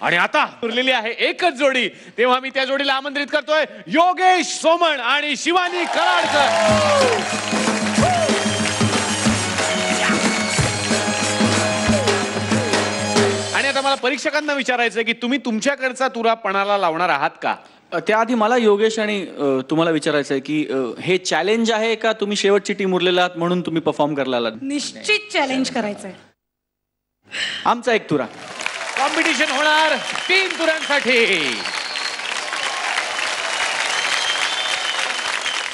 आणि आता उरलेली आहे एकच जोडी, तेव्हा मी त्या जोडीला आमंत्रित करतोय योगेश सोमण आणि शिवानी कराडकर. आणि आता मला परीक्षकांना विचारायचं की तुम्ही तुमच्याकडचा तुरा पणाला लावणार आहात का? त्याआधी मला योगेश आणि तुम्हाला विचारायचं आहे की हे चॅलेंज आहे का तुम्ही शेवटची टीम उरलेला आहात म्हणून तुम्ही परफॉर्म करायला आलात? निश्चित चॅलेंज करायचंय. आमचा एक तुरा. कॉम्पिटिशन होणार 3 तुऱ्यांसाठी.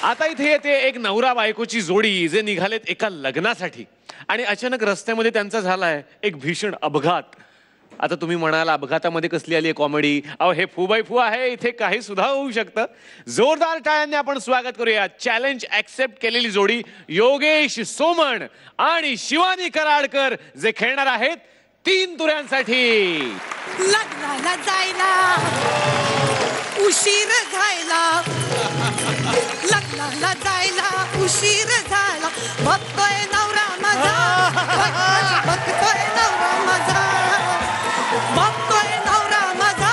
आता इथे येते एक नवरा बायकोची जोडी जे निघालेत एका लग्नासाठी आणि अचानक रस्त्यामध्ये त्यांचा झालाय एक भीषण अपघात. आता तुम्ही म्हणाल अपघातामध्ये कसली आली कॉमेडी? अहो हे फू बाय फू आहे, इथे काही सुद्धा होऊ शकतं. जोरदार टाळ्यांनी आपण स्वागत करूया चॅलेंज ऍक्सेप्ट केलेली जोडी योगेश सोमण आणि शिवानी कराडकर जे खेळणार आहेत 3 तुऱ्यांसाठी. लग्नाला जायला उशीर झाला, लग्नाला जायला उशीर झाला, बघतोय नवरा माझा, बघतोय नवरा माझा, बघतोय नवरा माझा,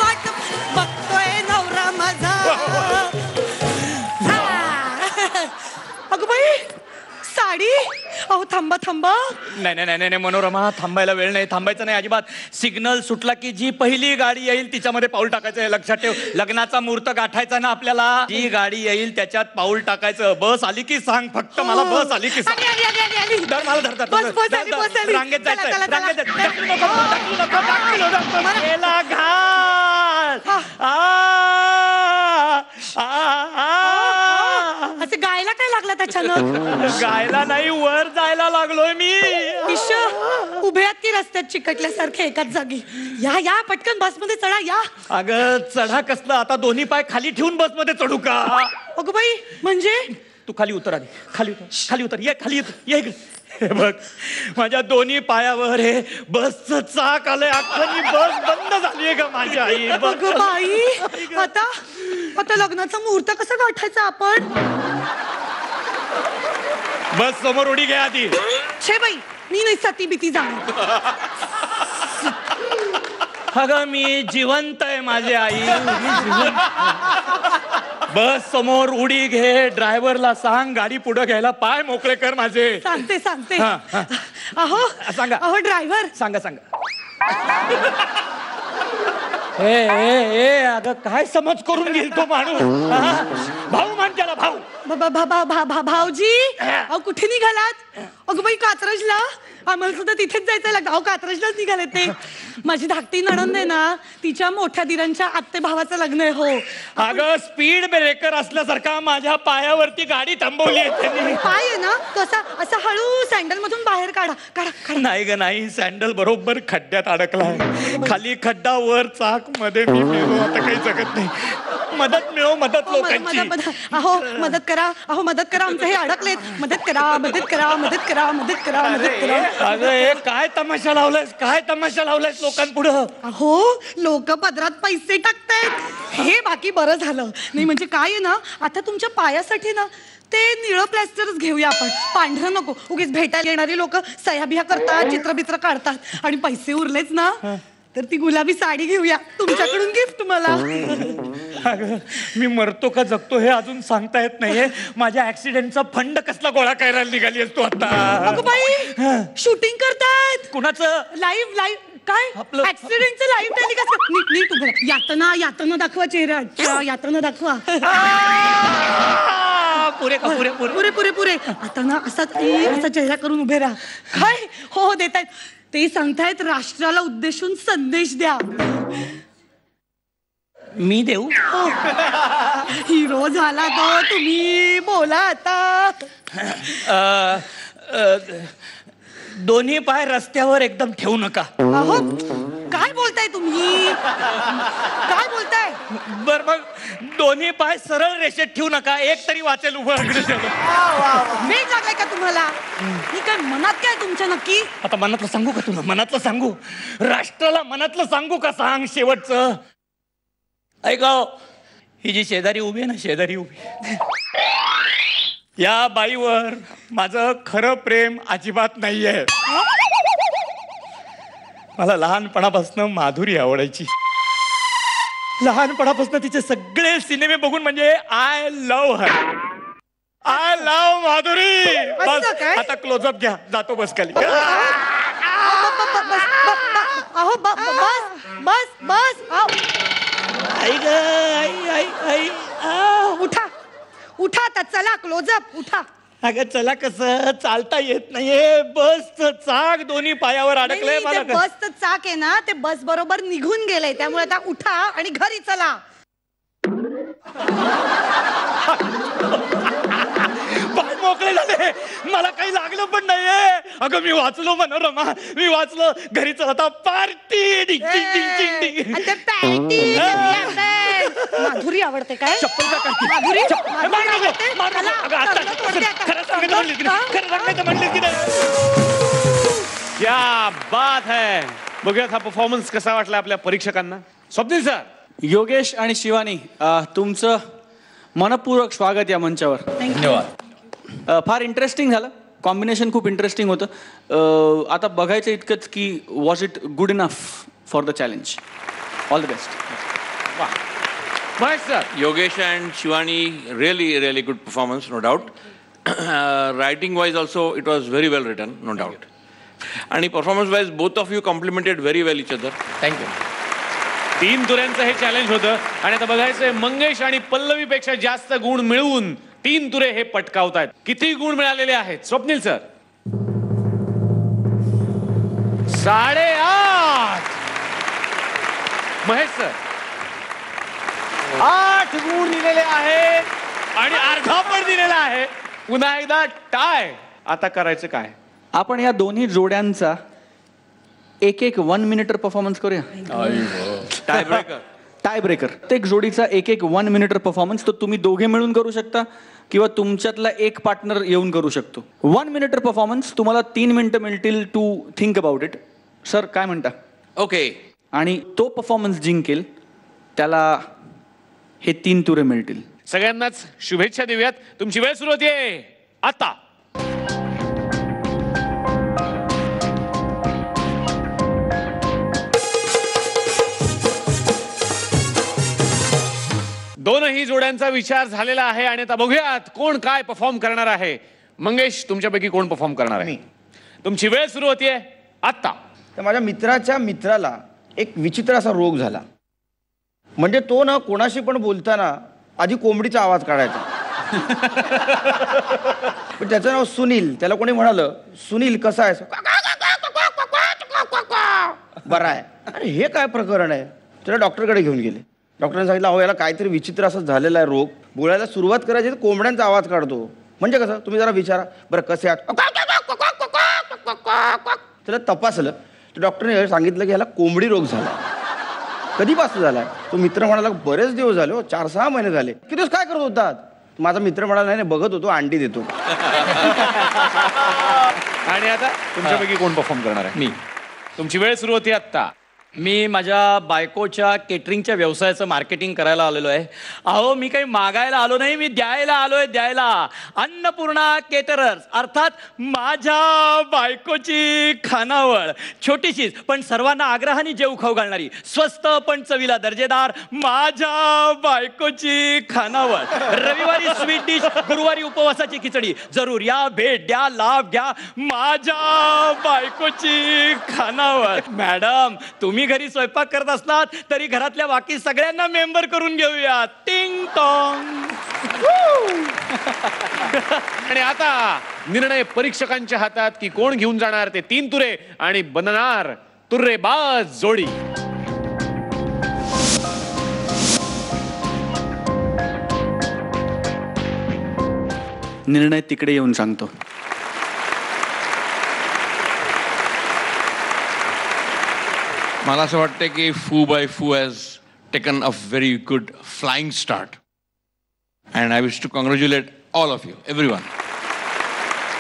वाट बघतोय नवरा माझा. अगं बाई साडी. अहो थांबा थांबा. नाही नाही नाही नाही मनोरमा, थांबायला वेळ नाही, थांबायचं नाही अजिबात. सिग्नल सुटला की जी पहिली गाडी येईल तिच्यामध्ये पाऊल टाकायचं आहे, लक्षात ठेव. लग्नाचा मुहूर्त गाठायचा ना आपल्याला, जी गाडी येईल त्याच्यात पाऊल टाकायचं. बस आली की सांग, फक्त मला बस आली की सांग. धर मला, धर धर. रांगेत जायचंय, रांगेत असं गायला काय लागला त्याच्यानं? गायला नाही, वर जायला लागलोय मी. उभ्यात की रस्त्यात चिकटल्यासारखे एकाच जागी. या या पटकन बसमध्ये चढा या. अगं चढा कसलं, आता दोन्ही पाय खाली ठेवून बसमध्ये चढू का? अगं बाई म्हणजे तू खाली उतर आधी, खाली उतर, खाली उतर, ये खाली उतर, ये इकडे. हे बघ माझ्या दोन्ही पायावर हे बसचं चाक आलंय, अख्खी बस बंद झालीये का माझी आई? अगं बाई आता आता लग्नाचा मुहूर्त कसं गाठायचा आपण? बस समोर उडी घ्या आधी. छे बाई मी नाही सती भीती जाणार. अगं मी जिवंत आहे माझी आई, बस समोर उडी घे. ड्रायव्हरला सांग गाडी पुढे घ्यायला, पाय मोकळे कर माझे. सांगते सांगते. अहो सांगा. अहो ड्रायव्हर सांगा सांगा. ए ए ए अगं काय समज करून घेईल तो माणूस? भाऊ मान त्याला, भाऊ. भाऊजी अहो कुठे निघालात? अगं बाई कात्रजला. आम्हाला सुद्धा तिथेच जायचं लागतं. अहो कात्रजलाच निघाले ते. माझी धाकटी नणंद आहे ना, तिच्या मोठ्या दिरांच्या आत्ते भावाचं लग्न आहे. हो अगं स्पीड ब्रेकर असल्यासारखा माझ्या पायावरती गाडी थांबवली आहे त्यांनी. पाय आहे ना तो असा हळू सँडल मधून बाहेर काढा काढा काढा. नाही ग नाही, सँडल बरोबर खड्ड्यात अडकलाय. खाली खड्डा, वर चाक, मध्ये मी गेलो, आता काही जगत नाही. मदत मिळव, मदत लोकांची. अहो मदत करा, अहो मदत करा, आमचं हे अडकलेत. मदत करा, मदत करा, मदत करा, मदत करा, मदत करा. अगं हे काय तमाशा लावलायस, काय तमाशा लावलायस लोकांपुढं? अहो लोक पदरात पैसे टाकतायत, हे बाकी बरं झालं नाही. म्हणजे काय आहे ना, आता तुमच्या पायासाठी ना ते निळं प्लॅस्टरच घेऊया आपण, पांढरं नको. उगीच भेटायला येणारी लोक सह्या करतात, चित्रबित्र काढतात आणि पैसे उरलेच ना तर ती गुलाबी साडी घेऊया तुमच्याकडून गिफ्ट मला. अगं मी मरतो का जगतो हे अजून सांगता येत नाहीये. माझ्या ऍक्सिडेंटचा फंड कसला गोळा करायला निघाली असतो आता? अगं बाई शूटिंग करतायत. कुणाचं? Live live. काय आपलं ऍक्सिडेंटचं लाईव्ह टेलिकास्ट. नीट नीट उभं राहा. यातना यातना दाखवा चेहरा, यातना दाखवा. पुरे का पुरे पुरे पुरे पुरे पुरे. आता ना असा चेहरा करून उभे राहा. काय हो हो देतायत. ते सांगतायत राष्ट्राला उद्देशून संदेश द्या. मी देऊ? हिरो झाला तो तुम्ही, बोला आता. दोन्ही पाय रस्त्यावर एकदम ठेवू नका. अहो काय बोलताय तुम्ही, काय बोलताय? बर मग दोन्ही पाय सरळ रेषेत ठेवू नका, एक तरी वाचेल उभं. वेळ लागलाय का तुम्हाला? मी काय मनात काय तुमच्या नक्की? आता मनातलं सांगू का तुला? मनातलं सांगू, राष्ट्राला मनातलं सांगू का? सांग शेवटचं. ऐकाव, ही जी शेजारी उभी आहे ना, शेजारी उभी, या बाईवर माझं खरं प्रेम अजिबात नाहीये. मला लहानपणापासून माधुरी आवडायची. लहानपणापासून तिचे सगळे सिनेमे बघून म्हणजे I love her. I love Madhuri. असं काय? आता क्लोजअप घ्या, जातो बस खाली. अहो बस बस बस अहो. आई ग आई आई आई आ. उठा उठा आता चला क्लोजअप उठा. अगं चला कसं चालता येत नाहीये. बसचं चाक दोन्ही पायावर अडकलंय नाही, मला. ते बसचं चाक आहे ना ते बस बरोबर निघून गेलंय त्यामुळे आता उठा आणि घरी चला. पाय मोकळे झाले, मला काही लागलं पण नाहीये. अगं मी वाचलो मनोरमा, मी वाचलो. घरीच होता पार्टी. डिंग डिंग डिंग डिंग डिंग. आणि ते पॅन्टी माधुरी आवडते काय? चप्पल का काढते? माधुरी मारू माधुरी नको, आवडते? मारू नको. चला, अगं आता चला, तोडते आता. खरं सांगायचं म्हणलीस की नाही? खरं सांगायचं म्हणलीस की नाही? क्या बात है. बघूयात हा परफॉर्मन्स कसा वाटला आपल्या परीक्षकांना. स्वप्नील सर. योगेश आणि शिवानी, तुमचं मनपूर्वक स्वागत या मंचावर. धन्यवाद. फार इंटरेस्टिंग झालं. कॉम्बिनेशन खूप इंटरेस्टिंग होतं. आता बघायचं इतकंच की was it good enough for the challenge. All the best. Mahesh sir. Yogesh and Shivani, really good performance, no doubt. Writing wise also, it was very well written, no doubt. And performance wise, both of you complimented very well each other. Thank you. 3 तुऱ्यांचं हे challenge होतं आणि आता बघायचंय मंगेश आणि पल्लवीपेक्षा जास्त गुण मिळवून 3 तुरे हे पटकावतायत. किती गुण मिळालेले आहेत स्वप्नील सर? 8.5. महेश सर 8 गुण दिलेले आहेत आणि अर्धा पण दिलेला आहे. पुन्हा एकदा टाय. आता करायचं काय? आपण या दोन्ही जोड्यांचा एक 1 मिनिटर परफॉर्मन्स करूया. Tie breaker. Tie breaker. प्रत्येक जोडीचा एक 1 मिनिटर परफॉर्मन्स तो तुम्ही दोघे मिळून करू शकता किंवा तुमच्यातला एक पार्टनर येऊन करू शकतो. 1 मिनिटर परफॉर्मन्स तुम्हाला 3 मिनिटं मिळतील to think about it. Sir काय म्हणता? Okay. आणि तो परफॉर्मन्स जिंकेल त्याला हे 3 तुरे मिळतील. सगळ्यांनाच शुभेच्छा देऊयात. तुमची वेळ सुरू होतीये आता. दोनही जोड्यांचा विचार झालेला आहे आणि आता बघूयात कोण काय परफॉर्म करणार आहे. मंगेश, तुमच्यापैकी कोण परफॉर्म करणार आहे? तुमची वेळ सुरू होतीये आता. तर माझ्या मित्राच्या मित्राला एक विचित्र असा रोग झाला. म्हणजे तो ना कोणाशी पण बोलताना आधी कोंबडीचा आवाज काढायचा. पण त्याचं नाव सुनील. त्याला कोणी म्हणालं, सुनील कसा आहे? बरा आहे. अरे हे काय प्रकरण आहे? त्याला डॉक्टरकडे घेऊन गेले. डॉक्टरांनी सांगितलं, अहो याला काहीतरी विचित्र असं झालेला आहे रोग. बोलायला सुरुवात करायची तर कोंबड्यांचा आवाज काढतो. म्हणजे कसं? तुम्ही जरा विचारा बरं कसे आहात. त्याला तपासलं तर डॉक्टरने सांगितलं की ह्याला कोंबडी रोग झाला. कधीपासून झालाय? तो मित्र म्हणाला, बरेच दिवस झाले हो, 4-6 महिने झाले. किती दिवस काय करत होतात? माझा मित्र म्हणाला, नाही बघत होतो, अंडी देतो. आणि आता तुमच्यापैकी कोण परफॉर्म करणार आहे? मी. तुमची वेळ सुरू होती आता. मी माझ्या बायकोच्या केटरिंगच्या व्यवसायाचं मार्केटिंग करायला आलेलो आहे. अहो मी काही मागायला आलो नाही, मी द्यायला आलोय. द्यायला. अन्नपूर्णा केटरर्स अर्थात माझ्या बायकोची खानावळ. छोटीशीच पण सर्वांना आग्रहाने जेव खाऊ घालणारी, स्वस्त पण चवीला दर्जेदार माझ्या बायकोची खानावळ. रविवारी स्वीट डिश, गुरुवारी उपवासाची खिचडी. जरूर या, भेट द्या, लाभ घ्या माझ्या बायकोची खानावळ. मॅडम तुम्ही घरी स्वयंपाक करत असलात तरी घरातल्या बाकी सगळ्यांना मेंबर करून घेऊया. टिंग टॉंग. आणि आता निर्णय परीक्षकांच्या हातात की कोण घेऊन जाणार ते 3 तुरे आणि बनणार तुर्रेबाज जोडी. निर्णय तिकडे येऊन सांगतो. मला असं वाटतं की Foo by Foo has taken a very good flying start. And I wish to congratulate all of you, everyone.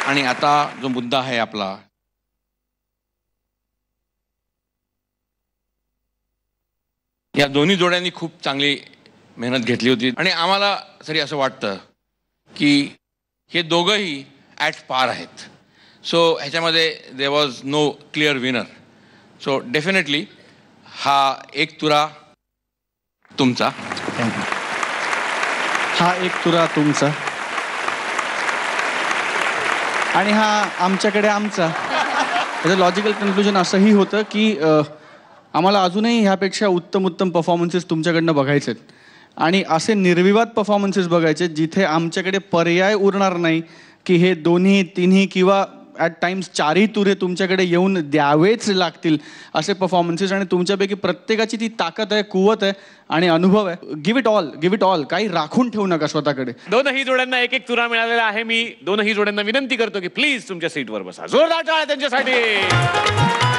आणि आता जो मुद्दा आहे आपला, या दोन्ही जोड्यांनी खूप चांगली मेहनत घेतली होती आणि आम्हाला तरी असं वाटतं की हे दोघंही ॲट पार आहेत. सो ह्याच्यामध्ये there was no clear winner. So definitely हा एक तुरा तुमचा. हा एक तुरा तुमचा आणि हा आमच्याकडे आमचा. त्याचं लॉजिकल कन्क्लुजन असंही होतं की आम्हाला अजूनही ह्यापेक्षा उत्तम परफॉर्मन्सेस तुमच्याकडनं बघायचे आहेत आणि असे निर्विवाद परफॉर्मन्सेस बघायचे जिथे आमच्याकडे पर्याय उरणार नाही की हे दोन्ही तिन्ही किंवा ॲट टाइम्स चारही तुरे तुमच्याकडे येऊन द्यावेच लागतील असे परफॉर्मन्सेस. आणि तुमच्यापैकी प्रत्येकाची ती ताकद आहे, कुवत आहे आणि अनुभव आहे. Give it all. काही राखून ठेवू नका स्वतःकडे. दोनही जोड्यांना एक तुरा मिळालेला आहे. मी दोनही जोड्यांना विनंती करतो की प्लीज तुमच्या सीटवर बसा. जोरदार टाळ्या त्यांच्यासाठी.